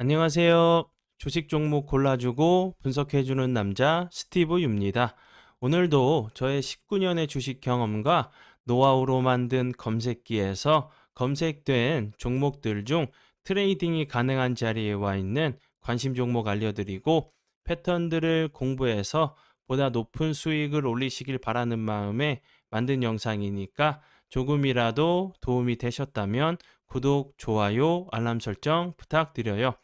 안녕하세요. 주식 종목 골라주고 분석해주는 남자 스티브 유입니다. 오늘도 저의 19년의 주식 경험과 노하우로 만든 검색기에서 검색된 종목들 중 트레이딩이 가능한 자리에 와 있는 관심 종목 알려드리고 패턴들을 공부해서 보다 높은 수익을 올리시길 바라는 마음에 만든 영상이니까 조금이라도 도움이 되셨다면 구독, 좋아요, 알람 설정 부탁드려요.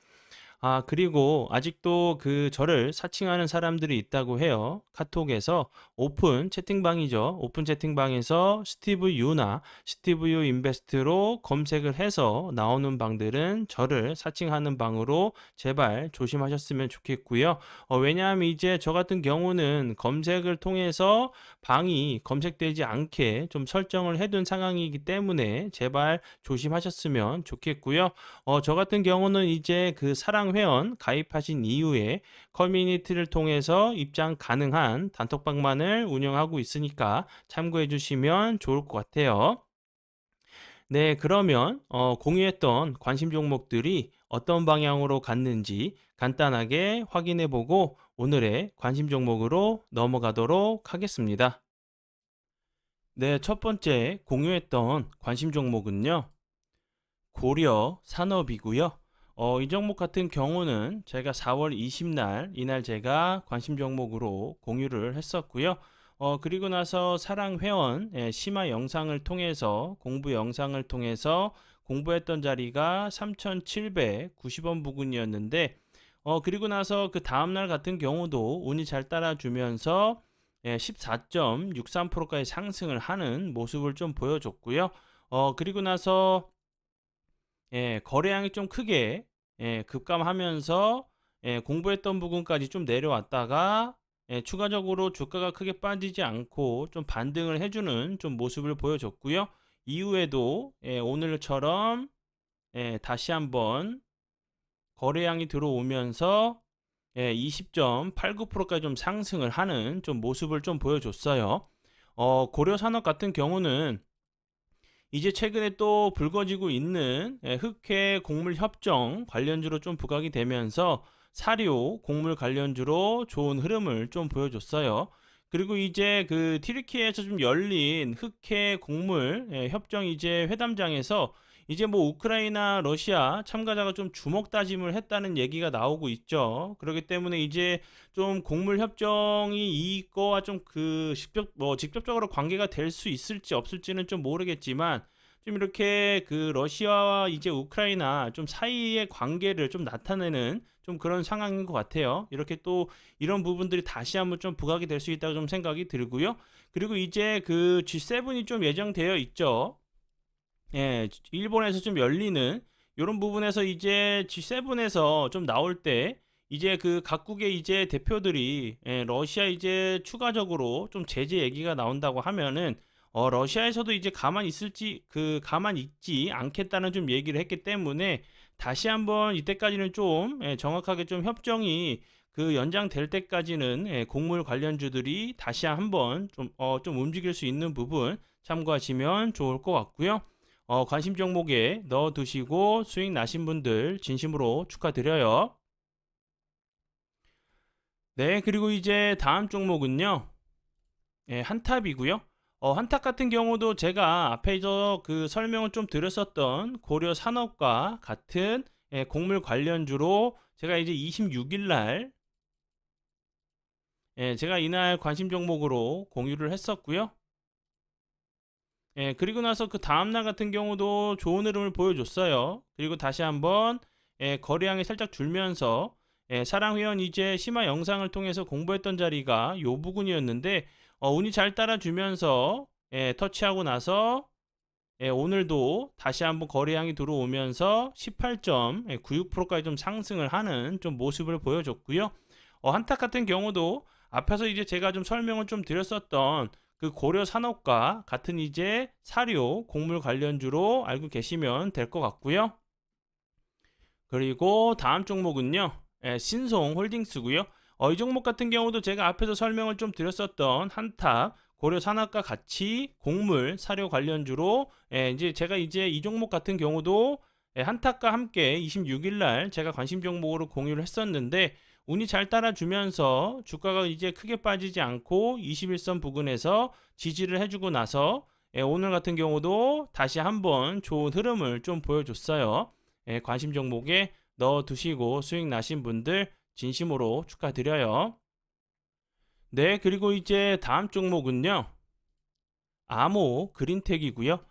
그리고 아직도 저를 사칭하는 사람들이 있다고 해요. 카톡에서 오픈 채팅방이죠. 오픈 채팅방에서 스티브 유나 스티브 유 인베스트로 검색을 해서 나오는 방들은 저를 사칭하는 방으로 제발 조심하셨으면 좋겠고요. 왜냐하면 이제 저 같은 경우는 검색을 통해서 방이 검색되지 않게 좀 설정을 해둔 상황이기 때문에 제발 조심하셨으면 좋겠고요. 저 같은 경우는 이제 사랑 회원 가입하신 이후에 커뮤니티를 통해서 입장 가능한 단톡방만을 운영하고 있으니까 참고해 주시면 좋을 것 같아요. 네, 그러면 공유했던 관심 종목들이 어떤 방향으로 갔는지 간단하게 확인해 보고 오늘의 관심 종목으로 넘어가도록 하겠습니다. 네, 첫 번째 공유했던 관심 종목은요. 고려 산업이고요. 이 종목 같은 경우는 제가 4월 20날 이날 제가 관심 종목으로 공유를 했었고요. 그리고 나서 사랑 회원 심화 영상을 통해서 공부 영상을 통해서 공부했던 자리가 3,790원 부근이었는데 그리고 나서 그 다음날 같은 경우도 운이 잘 따라주면서 14.63%까지 상승을 하는 모습을 좀 보여줬고요. 그리고 나서 거래량이 좀 크게 급감하면서 공부했던 부분까지 좀 내려왔다가 추가적으로 주가가 크게 빠지지 않고 좀 반등을 해주는 좀 모습을 보여줬고요. 이후에도 오늘처럼 다시 한번 거래량이 들어오면서 20.89%까지 좀 상승을 하는 좀 모습을 좀 보여줬어요. 고려산업 같은 경우는 이제 최근에 또 불거지고 있는 흑해 곡물 협정 관련주로 좀 부각이 되면서 사료 곡물 관련주로 좋은 흐름을 좀 보여줬어요. 그리고 이제 튀르키예에서 좀 열린 흑해 곡물 협정 이제 회담장에서 이제 뭐 우크라이나 러시아 참가자가 좀 주먹 다짐을 했다는 얘기가 나오고 있죠. 그렇기 때문에 이제 좀 곡물 협정이 이거와 좀 직접적으로 관계가 될 수 있을지 없을지는 좀 모르겠지만 좀 이렇게 러시아와 이제 우크라이나 좀 사이의 관계를 좀 나타내는 좀 그런 상황인 것 같아요. 이렇게 또 이런 부분들이 다시 한번 좀 부각이 될 수 있다고 좀 생각이 들고요. 그리고 이제 G7이 좀 예정되어 있죠. 일본에서 좀 열리는 이런 부분에서 이제 G7에서 좀 나올 때 이제 각국의 이제 대표들이 러시아 이제 추가적으로 좀 제재 얘기가 나온다고 하면은 러시아에서도 이제 가만 있지 않겠다는 좀 얘기를 했기 때문에 다시 한번 이때까지는 좀 정확하게 좀 협정이 연장될 때까지는 곡물 관련주들이 다시 한번 좀 움직일 수 있는 부분 참고하시면 좋을 것 같고요. 관심 종목에 넣어 두시고 수익 나신 분들 진심으로 축하드려요. 네, 그리고 이제 다음 종목은요. 한탑이고요. 한탑 같은 경우도 제가 앞에서 설명을 좀 드렸었던 고려 산업과 같은 곡물 관련주로 제가 이제 26일 날 제가 이날 관심 종목으로 공유를 했었고요. 그리고 나서 그 다음날 같은 경우도 좋은 흐름을 보여줬어요. 그리고 다시 한번 거래량이 살짝 줄면서 사랑회원 이제 심화 영상을 통해서 공부했던 자리가 요 부분이었는데 운이 잘 따라주면서 터치하고 나서 오늘도 다시 한번 거래량이 들어오면서 18.96%까지 좀 상승을 하는 좀 모습을 보여줬고요. 한탁 같은 경우도 앞에서 이제 제가 좀 설명을 좀 드렸었던 고려 산업과 같은 이제 사료 곡물 관련주로 알고 계시면 될 것 같고요. 그리고 다음 종목은요. 신송 홀딩스고요. 이 종목 같은 경우도 제가 앞에서 설명을 좀 드렸었던 한탑 고려 산업과 같이 곡물 사료 관련주로 이제 제가 이제 이 종목 같은 경우도 한타과 함께 26일 날 제가 관심 종목으로 공유를 했었는데 운이 잘 따라주면서 주가가 이제 크게 빠지지 않고 21선 부근에서 지지를 해주고 나서 오늘 같은 경우도 다시 한번 좋은 흐름을 좀 보여줬어요. 관심 종목에 넣어두시고 수익 나신 분들 진심으로 축하드려요. 네, 그리고 이제 다음 종목은요. 아모 그린텍이고요.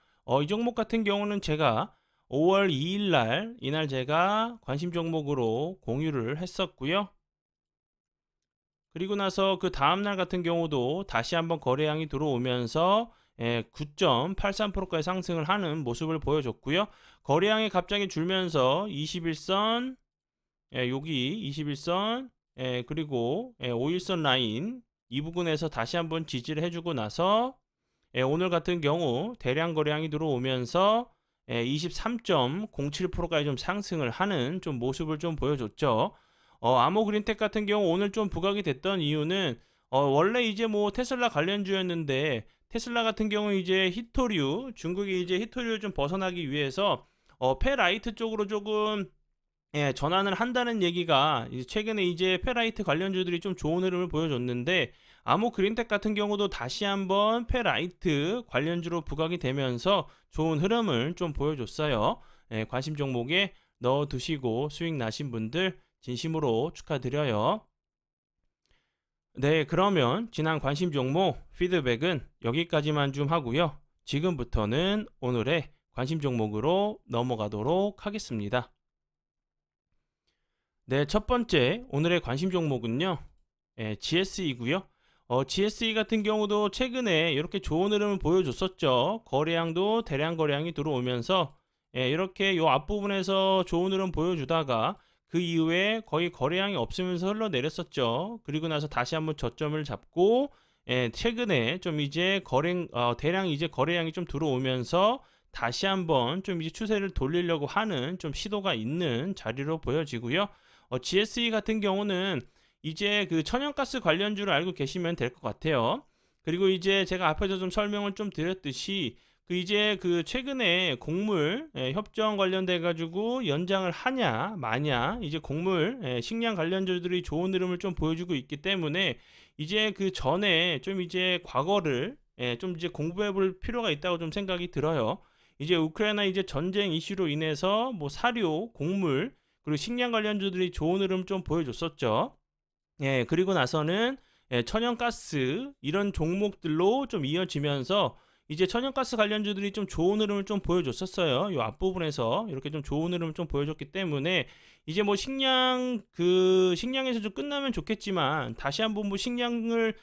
이 종목 같은 경우는 제가 5월 2일 날 이날 제가 관심 종목으로 공유를 했었고요. 그리고 나서 그 다음 날 같은 경우도 다시 한번 거래량이 들어오면서 9.83%까지 상승을 하는 모습을 보여줬고요. 거래량이 갑자기 줄면서 21선, 여기 21선, 그리고 5일선 라인 이 부분에서 다시 한번 지지를 해주고 나서 오늘 같은 경우 대량 거래량이 들어오면서 23.07%까지 좀 상승을 하는 좀 모습을 좀 보여줬죠. 아모 그린텍 같은 경우 오늘 좀 부각이 됐던 이유는 원래 이제 뭐 테슬라 관련주였는데 테슬라 같은 경우 이제 히토류 중국이 이제 히토류를 좀 벗어나기 위해서 페라이트 쪽으로 조금 전환을 한다는 얘기가 이제 최근에 이제 페라이트 관련주들이 좀 좋은 흐름을 보여줬는데 아모 그린텍 같은 경우도 다시 한번 페라이트 관련주로 부각이 되면서 좋은 흐름을 좀 보여줬어요. 관심 종목에 넣어두시고 수익 나신 분들 진심으로 축하드려요. 네, 그러면 지난 관심 종목 피드백은 여기까지만 좀 하고요. 지금부터는 오늘의 관심 종목으로 넘어가도록 하겠습니다. 네, 첫 번째 오늘의 관심 종목은요. GSE고요. GSE 같은 경우도 최근에 이렇게 좋은 흐름을 보여줬었죠. 거래량도 대량 거래량이 들어오면서 이렇게 요 앞부분에서 좋은 흐름 보여주다가 그 이후에 거의 거래량이 없으면서 흘러내렸었죠. 그리고 나서 다시 한번 저점을 잡고 최근에 좀 이제 대량 이제 거래량이 좀 들어오면서 다시 한번 좀 이제 추세를 돌리려고 하는 좀 시도가 있는 자리로 보여지고요. GSE 같은 경우는 이제 그 천연가스 관련주를 알고 계시면 될 것 같아요. 그리고 이제 제가 앞에서 좀 설명을 좀 드렸듯이 그 이제 그 최근에 곡물 협정 관련돼 가지고 연장을 하냐 마냐 이제 곡물 식량 관련주들이 좋은 흐름을 좀 보여주고 있기 때문에 이제 그 전에 좀 이제 과거를 좀 이제 공부해 볼 필요가 있다고 좀 생각이 들어요. 이제 우크라이나 이제 전쟁 이슈로 인해서 뭐 사료, 곡물 그리고 식량 관련주들이 좋은 흐름 좀 보여줬었죠. 그리고 나서는 천연가스 이런 종목들로 좀 이어지면서 이제 천연가스 관련주들이 좀 좋은 흐름을 좀 보여줬었어요. 이 앞부분에서 이렇게 좀 좋은 흐름을 좀 보여줬기 때문에 이제 뭐 식량에서 좀 끝나면 좋겠지만 다시 한번 뭐 식량을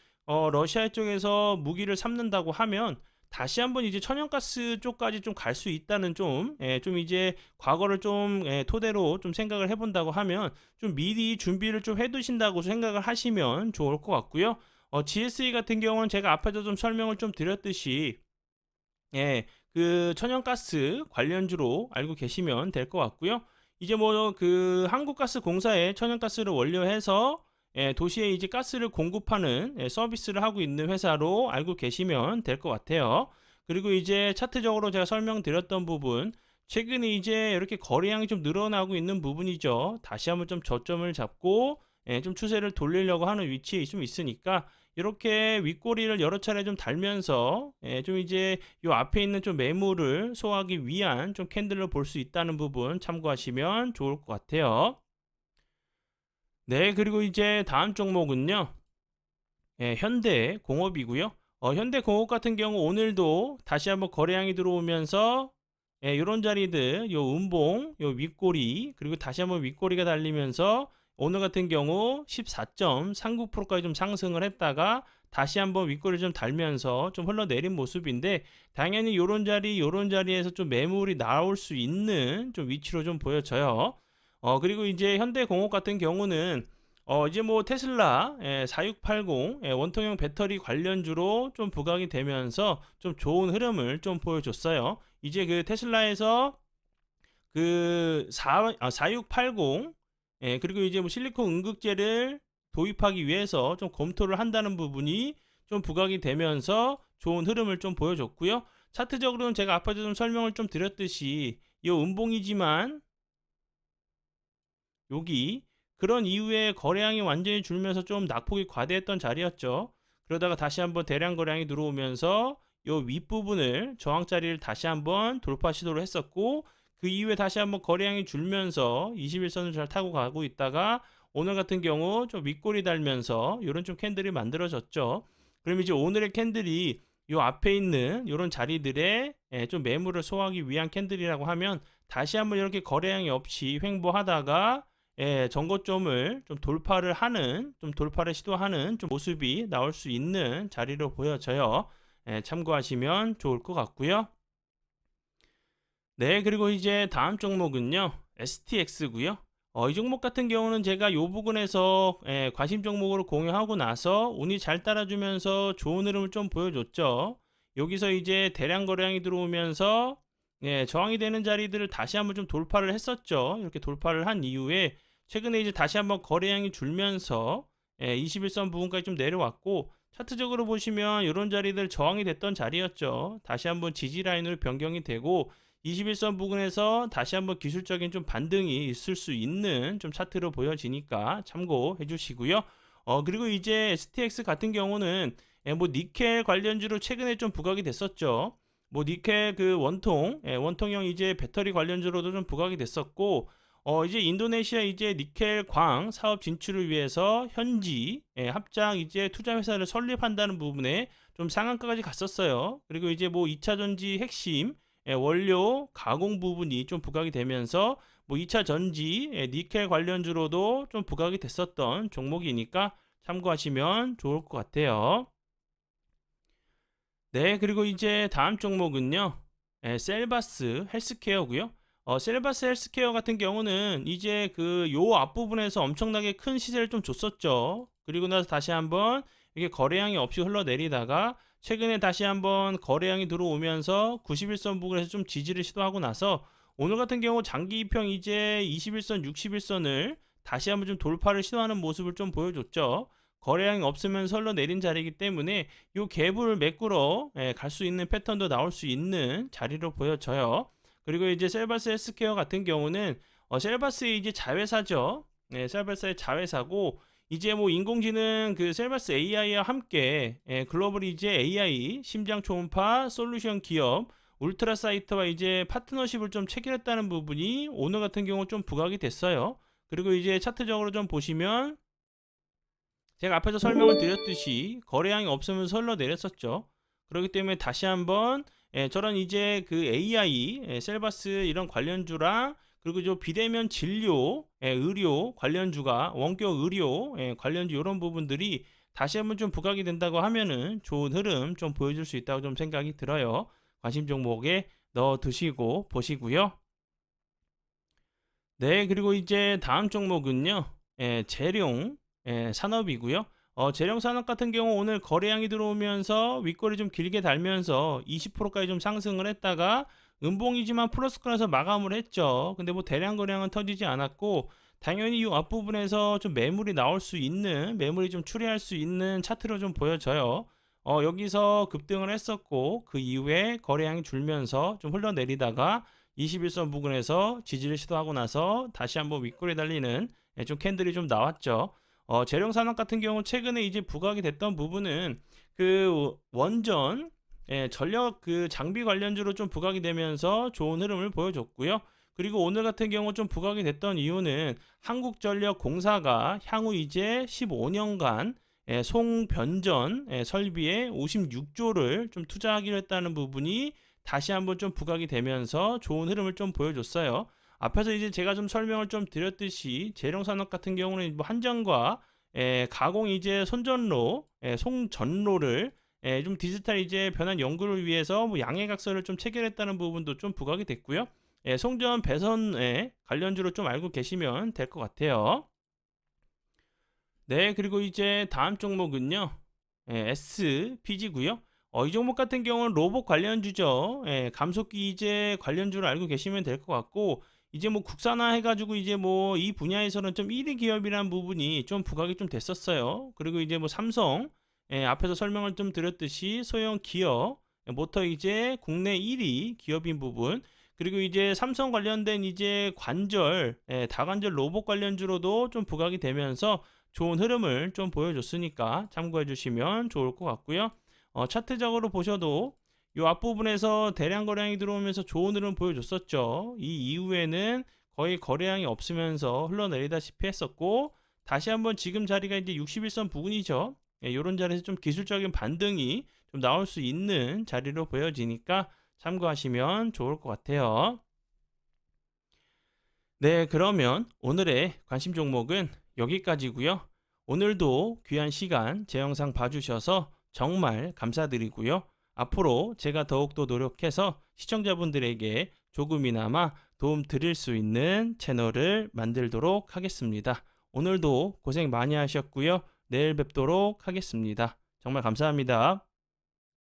러시아 쪽에서 무기를 삼는다고 하면 다시 한번 이제 천연가스 쪽까지 좀 갈 수 있다는 좀 이제 과거를 좀 토대로 좀 생각을 해본다고 하면 좀 미리 준비를 좀 해두신다고 생각을 하시면 좋을 것 같고요. GSE 같은 경우는 제가 앞에서 좀 설명을 좀 드렸듯이 그 천연가스 관련주로 알고 계시면 될 것 같고요. 이제 뭐 그 한국가스공사에 천연가스를 원료해서 도시에 이제 가스를 공급하는 서비스를 하고 있는 회사로 알고 계시면 될 것 같아요. 그리고 이제 차트적으로 제가 설명드렸던 부분, 최근에 이제 이렇게 거래량이 좀 늘어나고 있는 부분이죠. 다시 한번 좀 저점을 잡고 좀 추세를 돌리려고 하는 위치에 좀 있으니까 이렇게 윗꼬리를 여러 차례 좀 달면서 좀 이제 요 앞에 있는 좀 매물을 소화하기 위한 좀 캔들로 볼 수 있다는 부분 참고하시면 좋을 것 같아요. 네, 그리고 이제 다음 종목은요. 현대공업이고요. 현대공업 같은 경우 오늘도 다시 한번 거래량이 들어오면서 이런 자리들, 요 음봉, 요 윗꼬리, 그리고 다시 한번 윗꼬리가 달리면서 오늘 같은 경우 14.39%까지 좀 상승을 했다가 다시 한번 윗꼬리를 좀 달면서 좀 흘러내린 모습인데 당연히 요런 자리에서 좀 매물이 나올 수 있는 좀 위치로 좀 보여져요. 그리고 이제 현대공업 같은 경우는 이제 뭐 테슬라 4680 원통형 배터리 관련주로 좀 부각이 되면서 좀 좋은 흐름을 좀 보여줬어요. 이제 그 테슬라에서 그 4680 그리고 이제 뭐 실리콘 응급제를 도입하기 위해서 좀 검토를 한다는 부분이 좀 부각이 되면서 좋은 흐름을 좀 보여줬고요. 차트적으로는 제가 앞에도 좀 설명을 좀 드렸듯이 이 음봉이지만 여기 그런 이후에 거래량이 완전히 줄면서 좀 낙폭이 과대했던 자리였죠. 그러다가 다시 한번 대량 거래량이 들어오면서 이 윗부분을 저항 자리를 다시 한번 돌파 시도를 했었고, 그 이후에 다시 한번 거래량이 줄면서 21선을 잘 타고 가고 있다가 오늘 같은 경우 좀 윗골이 달면서 이런 좀 캔들이 만들어졌죠. 그럼 이제 오늘의 캔들이 이 앞에 있는 이런 자리들에 좀 매물을 소화하기 위한 캔들이라고 하면, 다시 한번 이렇게 거래량이 없이 횡보하다가 전고점을 좀 돌파를 하는, 좀 돌파를 시도하는 좀 모습이 나올 수 있는 자리로 보여져요. 참고하시면 좋을 것 같고요. 네, 그리고 이제 다음 종목은요, STX고요. 이 종목 같은 경우는 제가 이 부분에서 관심 종목으로 공유하고 나서 운이 잘 따라주면서 좋은 흐름을 좀 보여줬죠. 여기서 이제 대량 거래량이 들어오면서 저항이 되는 자리들을 다시 한번 좀 돌파를 했었죠. 이렇게 돌파를 한 이후에 최근에 이제 다시 한번 거래량이 줄면서 21선 부분까지 좀 내려왔고, 차트적으로 보시면 이런 자리들 저항이 됐던 자리였죠. 다시 한번 지지 라인으로 변경이 되고 21선 부근에서 다시 한번 기술적인 좀 반등이 있을 수 있는 좀 차트로 보여지니까 참고해 주시고요. 그리고 이제 STX 같은 경우는 뭐 니켈 관련주로 최근에 좀 부각이 됐었죠. 뭐 니켈 그 원통형 이제 배터리 관련주로도 좀 부각이 됐었고, 이제 인도네시아 이제 니켈 광 사업 진출을 위해서 현지 합작 이제 투자 회사를 설립한다는 부분에 좀 상한가까지 갔었어요. 그리고 이제 뭐 2차 전지 핵심 원료 가공 부분이 좀 부각이 되면서 뭐 2차 전지 니켈 관련주로도 좀 부각이 됐었던 종목이니까 참고하시면 좋을 것 같아요. 네, 그리고 이제 다음 종목은요, 셀바스 헬스케어고요. 셀바스 헬스케어 같은 경우는 이제 그 요 앞부분에서 엄청나게 큰 시세를 좀 줬었죠. 그리고 나서 다시 한번 이게 거래량이 없이 흘러내리다가 최근에 다시 한번 거래량이 들어오면서 91선 부근에서 좀 지지를 시도하고 나서 오늘 같은 경우 장기 입형 이제 21선, 61선을 다시 한번 좀 돌파를 시도하는 모습을 좀 보여줬죠. 거래량이 없으면 설러 내린 자리이기 때문에 이 갭을 메꾸러 갈 수 있는 패턴도 나올 수 있는 자리로 보여져요. 그리고 이제 셀바스 헬스케어 같은 경우는 셀바스의 이제 자회사죠. 셀바스의 자회사고 이제 뭐 인공지능 그 셀바스 AI와 함께 글로벌 이제 AI 심장 초음파 솔루션 기업 울트라사이트와 이제 파트너십을 좀 체결했다는 부분이 오늘 같은 경우 좀 부각이 됐어요. 그리고 이제 차트적으로 좀 보시면 제가 앞에서 설명을 드렸듯이 거래량이 없으면 설러 내렸었죠. 그렇기 때문에 다시 한번 저런 이제 그 AI 셀바스 이런 관련주랑 그리고 저 비대면 진료 의료 관련주가 원격 의료 관련주 이런 부분들이 다시 한번 좀 부각이 된다고 하면은 좋은 흐름 좀 보여줄 수 있다고 좀 생각이 들어요. 관심 종목에 넣어 두시고 보시고요. 네, 그리고 이제 다음 종목은요, 재룡 산업이고요. 재룡 산업 같은 경우 오늘 거래량이 들어오면서 윗골이 좀 길게 달면서 20%까지 좀 상승을 했다가 음봉이지만 플러스권에서 마감을 했죠. 근데 뭐 대량 거래량은 터지지 않았고, 당연히 이 앞부분에서 좀 매물이 나올 수 있는, 매물이 좀 추리할 수 있는 차트로 좀 보여져요. 여기서 급등을 했었고, 그 이후에 거래량이 줄면서 좀 흘러내리다가 21선 부근에서 지지를 시도하고 나서 다시 한번 윗골에 달리는 좀 캔들이 좀 나왔죠. 재룡산업 같은 경우 최근에 이제 부각이 됐던 부분은 그 원전 전력 그 장비 관련주로 좀 부각이 되면서 좋은 흐름을 보여줬고요. 그리고 오늘 같은 경우 좀 부각이 됐던 이유는 한국전력공사가 향후 이제 15년간 송변전 설비에 56조를 좀 투자하기로 했다는 부분이 다시 한번 좀 부각이 되면서 좋은 흐름을 좀 보여줬어요. 앞에서 이제 제가 좀 설명을 좀 드렸듯이 재룡산업 같은 경우는 뭐 한전과 가공 이제 손전로, 송전로를 좀 디지털 이제 변환 연구를 위해서 뭐 양해각서를 좀 체결했다는 부분도 좀 부각이 됐고요. 송전 배선에 관련주로 좀 알고 계시면 될 것 같아요. 네, 그리고 이제 다음 종목은요, SPG고요. 이 종목 같은 경우는 로봇 관련주죠. 감속기 이제 관련주를 알고 계시면 될 것 같고, 이제 뭐 국산화 해가지고 이제 뭐 이 분야에서는 좀 1위 기업이라는 부분이 좀 부각이 좀 됐었어요. 그리고 이제 뭐 삼성, 앞에서 설명을 좀 드렸듯이 소형 기업, 모터 이제 국내 1위 기업인 부분, 그리고 이제 삼성 관련된 이제 관절, 다관절 로봇 관련주로도 좀 부각이 되면서 좋은 흐름을 좀 보여줬으니까 참고해 주시면 좋을 것 같고요. 차트적으로 보셔도 이 앞부분에서 대량 거래량이 들어오면서 좋은 흐름 보여줬었죠. 이 이후에는 거의 거래량이 없으면서 흘러내리다시피 했었고, 다시 한번 지금 자리가 이제 61선 부근이죠. 이런 자리에서 좀 기술적인 반등이 좀 나올 수 있는 자리로 보여지니까 참고하시면 좋을 것 같아요. 네, 그러면 오늘의 관심 종목은 여기까지고요. 오늘도 귀한 시간 제 영상 봐주셔서 정말 감사드리고요. 앞으로 제가 더욱더 노력해서 시청자분들에게 조금이나마 도움 드릴 수 있는 채널을 만들도록 하겠습니다. 오늘도 고생 많이 하셨고요. 내일 뵙도록 하겠습니다. 정말 감사합니다.